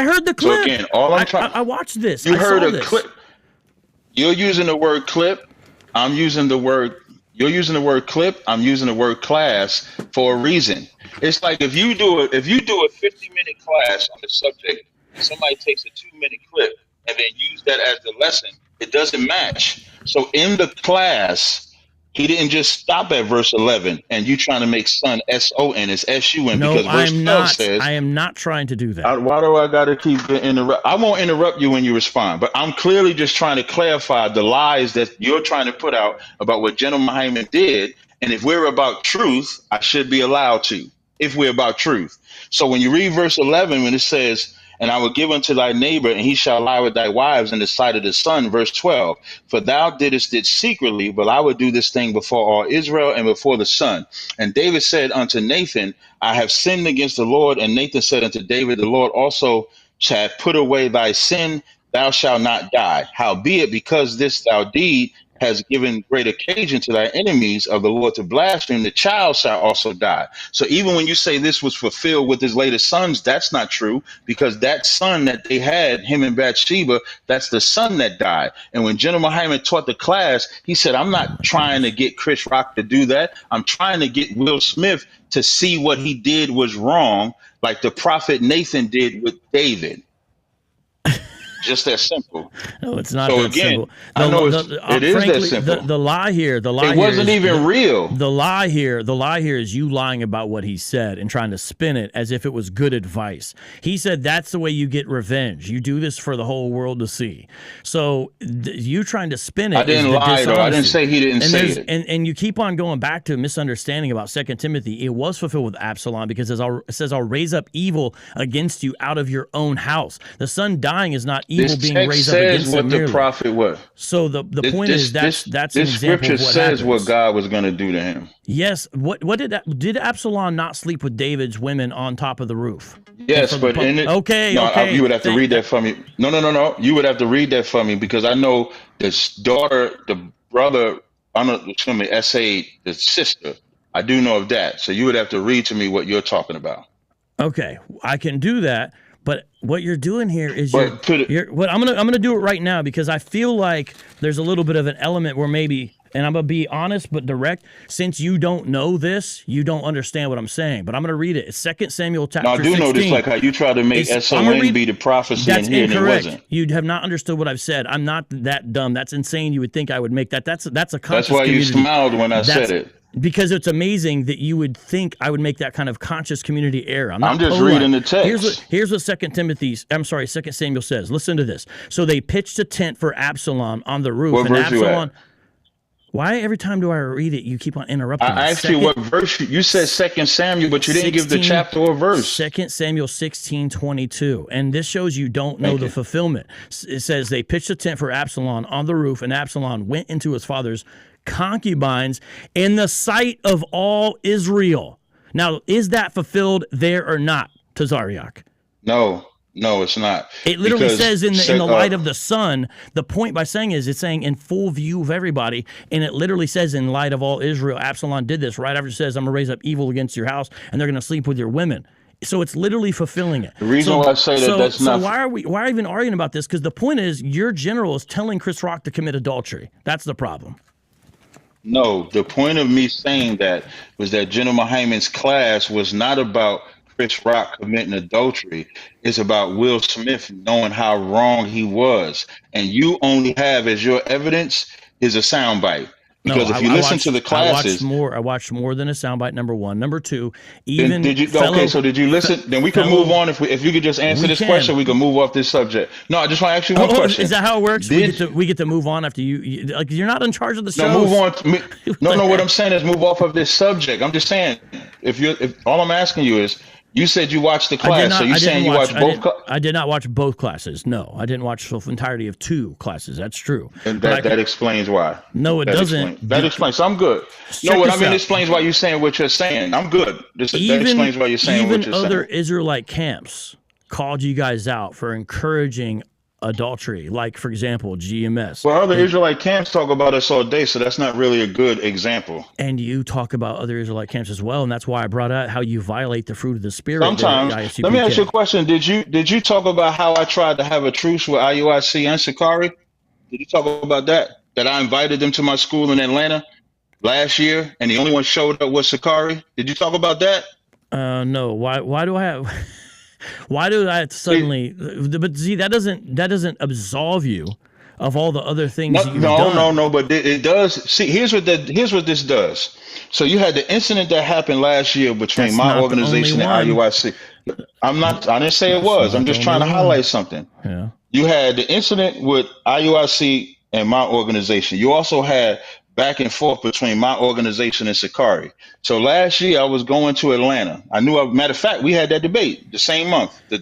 I heard the clip. So again, all I'm trying. I watched this. You I heard saw a this. clip. You're using the word clip. I'm using the word. You're using the word clip. I'm using the word class for a reason. It's like if you do a 50-minute class on the subject, and somebody takes a 2-minute clip and then use that as the lesson, it doesn't match. So in the class, he didn't just stop at verse 11, and you trying to make son S-O-N, it's S-U-N, No, because verse 12 says. I am not trying to do that. Why do I got to keep interrupt? I won't interrupt you when you respond, but I'm clearly just trying to clarify the lies that you're trying to put out about what General Hyman did. And if we're about truth, I should be allowed to, if we're about truth. So when you read verse 11, when it says, and I will give unto thy neighbor, and he shall lie with thy wives in the sight of the sun, verse 12, for thou didst it secretly, but I will do this thing before all Israel and before the sun. And David said unto Nathan, I have sinned against the Lord. And Nathan said unto David, the Lord also shall put away thy sin, thou shalt not die. Howbeit, because this thou deed has given great occasion to thy enemies of the Lord to blaspheme, the child shall also die. So even when you say this was fulfilled with his later sons, that's not true, because that son that they had, him and Bathsheba, that's the son that died. And when General Hyman taught the class, he said, I'm not trying to get Chris Rock to do that. I'm trying to get Will Smith to see what he did was wrong, like the prophet Nathan did with David. Just that simple. No, it's not that simple. I know it is that simple. The lie here, it wasn't even real. The lie here is you lying about what he said and trying to spin it as if it was good advice. He said that's the way you get revenge. You do this for the whole world to see. So you trying to spin it. I didn't lie though. I didn't say he didn't say it. And you keep on going back to a misunderstanding about 2 Timothy. It was fulfilled with Absalom because it says, I'll raise up evil against you out of your own house. The son dying is not evil being raised up against what the prophet was. So the point is that's an example scripture of what says happens. what God was going to do to him. Yes. What did Absalom not sleep with David's women on top of the roof? Yes, but you would have to read that for me. No. You would have to read that for me, because I know this daughter, the brother, S.A., the sister. I do know of that. So you would have to read to me what you're talking about. Okay, I can do that. But what you're doing here is I'm gonna do it right now, because I feel like there's a little bit of an element where maybe, and I'm gonna be honest but direct, since you don't know this, you don't understand what I'm saying. But I'm gonna read it. It's 2 Samuel chapter 16. No, I do know this, like how you try to make S-O-N be the prophecy in here, and it wasn't. You have not understood what I've said. I'm not that dumb. That's insane. You would think I would make that. That's a conscious That's why community. You smiled when I said it. Because it's amazing that you would think I would make that kind of conscious community error. I'm just reading the text. Here's what 2 Samuel says. Listen to this. So they pitched a tent for Absalom on the roof. What verse you at? Why every time do I read it, you keep on interrupting me? I asked you what verse. You said 2 Samuel, but you didn't give the chapter or verse. 2 Samuel 16:22. And this shows you don't know the fulfillment. It says they pitched a tent for Absalom on the roof, and Absalom went into his father's concubines in the sight of all Israel. Now, is that fulfilled there or not, TAZARYACH? No, it's not. It literally says in the light of the sun. The point by saying is it's saying in full view of everybody, and it literally says in light of all Israel. Absalom did this right after it says, I'm going to raise up evil against your house, and they're going to sleep with your women. So it's literally fulfilling it. The reason why I say that's not. So why are we even arguing about this? Because the point is your general is telling Chris Rock to commit adultery. That's the problem. No, the point of me saying that was that General Hyman's class was not about Chris Rock committing adultery. It's about Will Smith knowing how wrong he was. And you only have as your evidence is a soundbite. Because if you listen to the classes, I watched more than a soundbite. Number one, number two. Even did you? So did you listen? Then we can move on. If you could just answer this question, we can move off this subject. No, I just want to ask you one question. Is that how it works? We get to move on after you. Like you're not in charge of the show. No, move on. No. What I'm saying is move off of this subject. I'm just saying if all I'm asking you is. You said you watched the class, so you're saying you watched both classes? I did not watch both classes. No, I didn't watch the entirety of 2 classes. That's true. And that explains why. No, it doesn't. That explains. So I'm good. No, what I mean explains why you're saying what you're saying. I'm good. That explains why you're saying what you're saying. Even other Israelite camps called you guys out for encouraging adultery, like, for example, GMS. Well, other Israelite camps talk about us all day, so that's not really a good example. And you talk about other Israelite camps as well, and that's why I brought out how you violate the fruit of the Spirit. Sometimes. Let me ask you a question. Did you talk about how I tried to have a truce with I.O.C. and Sakari? Did you talk about that? That I invited them to my school in Atlanta last year, and the only one showed up was Sakari? Did you talk about that? No. Why do I have... Why do I suddenly? But see, that doesn't absolve you of all the other things you've done. No. But it does. See, here's what this does. So you had the incident that happened last year between my organization and I.O.C. I didn't say it was. I'm just trying to highlight something. Yeah. You had the incident with I.O.C. and my organization. You also had back and forth between my organization and Sakari. So last year I was going to Atlanta. Matter of fact, we had that debate the same month, the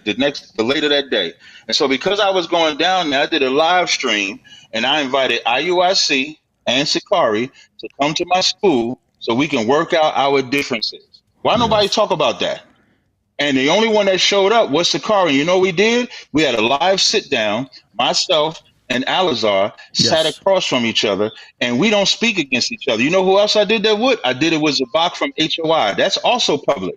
later that day. And so because I was going down there, I did a live stream and I invited I.O.C. and Sakari to come to my school so we can work out our differences. Why nobody talk about that? And the only one that showed up was Sakari. You know what we did? We had a live sit down, myself and Alazar sat across from each other, and we don't speak against each other. You know who else I did that with? I did it with Zabak from HOI. That's also public,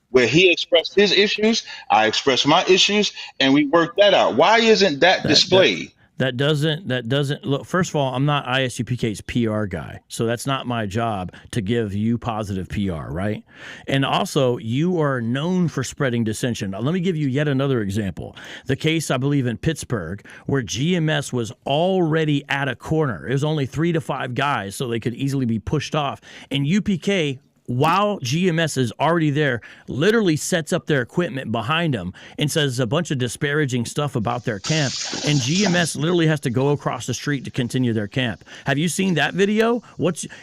where he expressed his issues, I expressed my issues, and we worked that out. Why isn't that displayed? That doesn't look. First of all, I'm not ISUPK's PR guy, so that's not my job to give you positive PR, right? And also, you are known for spreading dissension. Now, let me give you yet another example. The case, I believe, in Pittsburgh, where GMS was already at a corner. It was only 3 to 5 guys, so they could easily be pushed off. And UPK, while GMS is already there, literally sets up their equipment behind them and says a bunch of disparaging stuff about their camp. And GMS literally has to go across the street to continue their camp. Have you seen that video?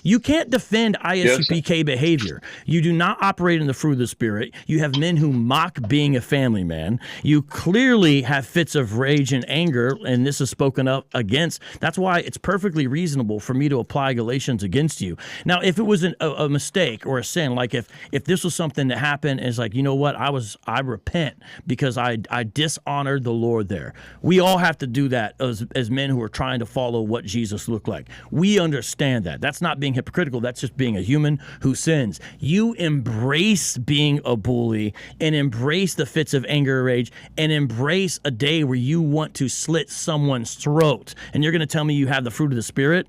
You can't defend ISUPK behavior. You do not operate in the fruit of the Spirit. You have men who mock being a family man. You clearly have fits of rage and anger, and this is spoken up against. That's why it's perfectly reasonable for me to apply Galatians against you. Now, if it was a mistake or a sin, like if this was something that happened and it's like, you know what, I repent because I dishonored the Lord there. We all have to do that as men who are trying to follow what Jesus looked like. We understand that. That's not being hypocritical. That's just being a human who sins. You embrace being a bully and embrace the fits of anger or rage and embrace a day where you want to slit someone's throat. And you're going to tell me you have the fruit of the Spirit?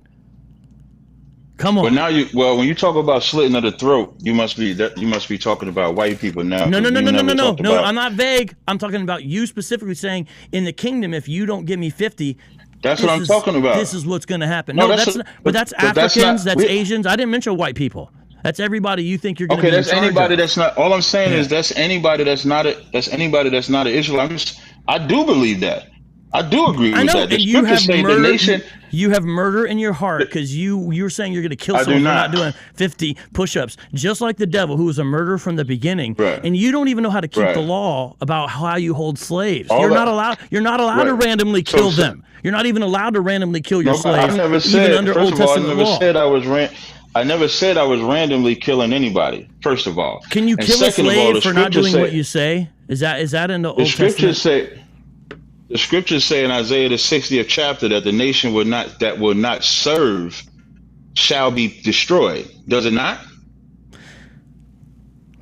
Come on. But now when you talk about slitting of the throat, you must be talking about white people now. No. I'm not vague. I'm talking about you specifically saying in the kingdom, if you don't give me 50, that's what I'm talking about. This is what's going to happen. No, that's Africans, that's Asians. I didn't mention white people. That's everybody you think you're going to be in charge of. Okay, that's anybody that's not. All I'm saying is that's anybody that's not an Israelite. I do believe that. I do agree with that. And you have murder. You have murder in your heart because you're saying you're going to kill someone for not doing 50 push-ups, just like the devil, who was a murderer from the beginning. Right. And you don't even know how to keep the law about how you hold slaves. You're not allowed to randomly kill them. You're not even allowed to randomly kill your slaves. I never said. Even under first Old of all, Testament law. I never said I was randomly killing anybody. First of all, can you kill a slave for not doing what you say? Is that in the Old Testament? The scriptures say in Isaiah the 60th chapter that the nation that will not serve shall be destroyed. Does it not?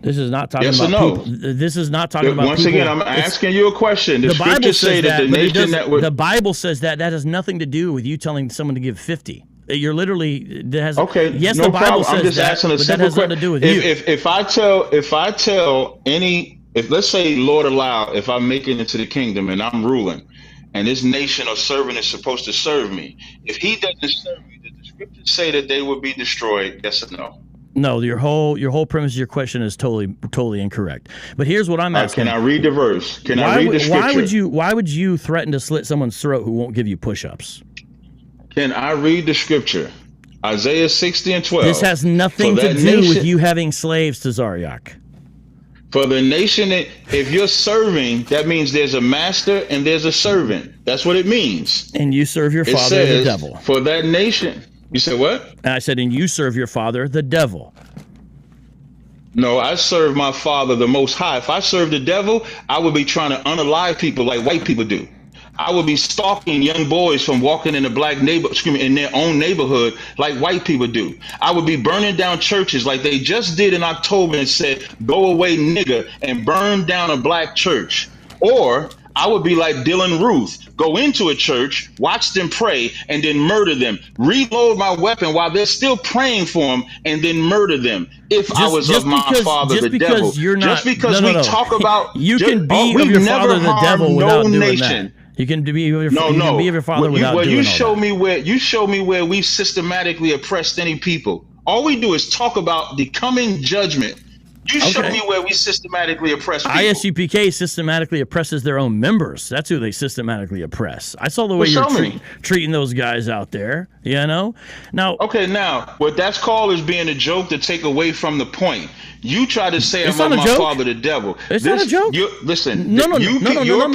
This is not talking about people. This is not talking about Once again, I'm asking you a question. The scriptures say that the nation that would... The Bible says that has nothing to do with you telling someone to give 50. You're literally... Yes, the Bible says I'm just that, asking a but that has nothing to do with you. If I tell any... If let's say, Lord allow, if I make it into the kingdom and I'm ruling, and this nation or servant is supposed to serve me, if he doesn't serve me, does the scriptures say that they will be destroyed? Yes or no? No, your whole premise of your question is totally incorrect. But here's what I'm asking: can I read the verse? Can I read the scripture? Why would you threaten to slit someone's throat who won't give you push-ups? Can I read the scripture? Isaiah 60:12. This has nothing to do with you having slaves, TAZARYACH. For the nation, if you're serving, that means there's a master and there's a servant. That's what it means. And you serve your father, the devil. For that nation. You said what? And I said, and you serve your father, the devil. No, I serve my father, the Most High. If I serve the devil, I would be trying to unalive people like white people do. I would be stalking young boys from walking in a black in their own neighborhood like white people do. I would be burning down churches like they just did in October and said, "Go away, nigger," and burn down a black church. Or I would be like Dylan Ruth, go into a church, watch them pray, and then murder them. Reload my weapon while they're still praying for them, and then murder them. If I was of my father, the devil. Just because we talk about you can be of your father, the devil, without doing that. You can be of your father without doing you show me where we systematically oppressed any people. All we do is talk about the coming judgment. You show me where we systematically oppress people. I.S.U.K. systematically oppresses their own members. That's who they systematically oppress. I saw the way you're treating those guys out there, you know? Now, what that's called is being a joke to take away from the point. You try to say I'm my father, the devil. It's not a joke. Listen, none of that's a joke. Your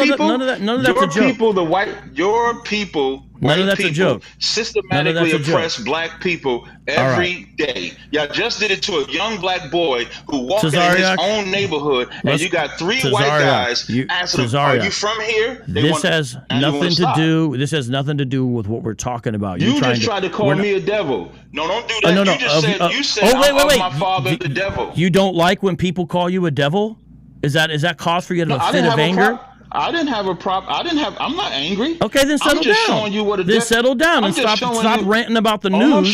people, white people, systematically oppress black people every day. Y'all just did it to a young black boy who walked in his own neighborhood, and you got three white guys asking him, "Are you from here?" This has nothing to do with what we're talking about. You just tried to call me a devil. No, don't do that. You said I'm of my father, the devil. You don't like when people call you a devil? Is that cause for you to have a fit of anger? I didn't have a problem. I'm not angry. Okay, then settle down. Showing you what settle down and stop ranting about the news.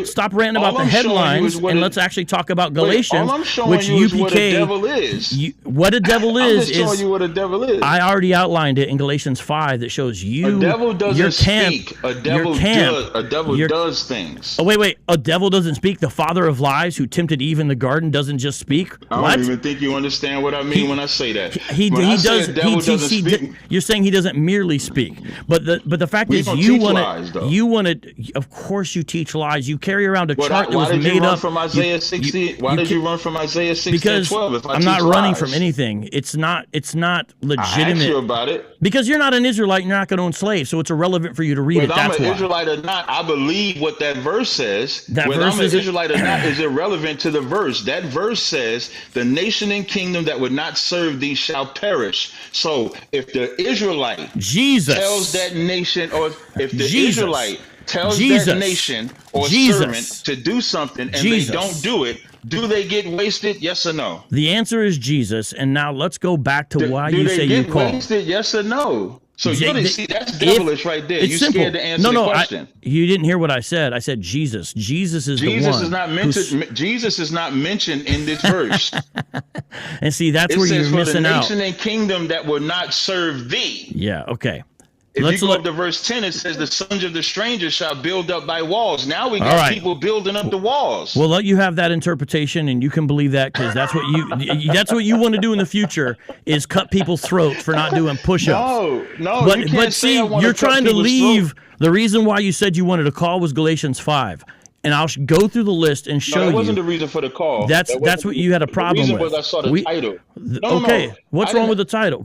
Stop ranting about the headlines, and let's actually talk about Galatians, which UPK. What a devil is. What a devil is. I'm just showing you what a devil is. I already outlined it in Galatians 5 that shows you. A devil doesn't speak. A devil does things. Oh wait. A devil doesn't speak. The father of lies, who tempted Eve in the garden, doesn't just speak. I don't even think you understand what I mean when I say that. He does. You're saying he doesn't merely speak, but the fact is you want to. Of course, you teach lies. You carry around a chart that was made up. From Isaiah 60? Why did you run from Isaiah 60 because 12? If I'm not running from anything. It's not legitimate. I asked you about it because you're not an Israelite. And you're not going to own slaves, so it's irrelevant for you to read it. That's why. I'm an Israelite or not, I believe what that verse says. Whether I'm an Israelite or not is irrelevant to the verse. That verse says, "The nation and kingdom that would not serve thee shall perish." So if the Israelite tells that nation, or if the Israelite tells that nation or servant to do something and they don't do it, do they get wasted? Yes or no? The answer is Jesus. And now let's go back to why you say you call. Do they get wasted? Yes or no? So see, that's devilish right there. You're scared to answer the question. You didn't hear what I said. I said Jesus. Jesus is the one. Jesus is not mentioned in this verse. And see, that's where you're missing out. It says, "For the nation and kingdom that will not serve thee." Yeah. Okay. If you go up to verse 10, it says, "The sons of the stranger shall build up thy walls." Now we got people building up the walls. Well, let you have that interpretation, and you can believe that because that's what you want to do in the future is cut people's throats for not doing push-ups. No. But see, you're trying to leave. The reason why you said you wanted to call was Galatians 5. And I'll go through the list and show you. That wasn't the reason for the call. That's what you had a problem with. The reason was I saw the title. What's wrong with the title?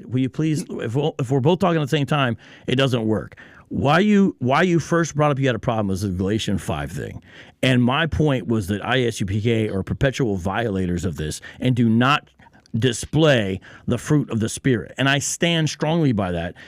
Will you please? If we're both talking at the same time, it doesn't work. Why you first brought up you had a problem was the Galatians 5 thing, and my point was that I.S.U.K. are perpetual violators of this and do not display the fruit of the Spirit, and I stand strongly by that.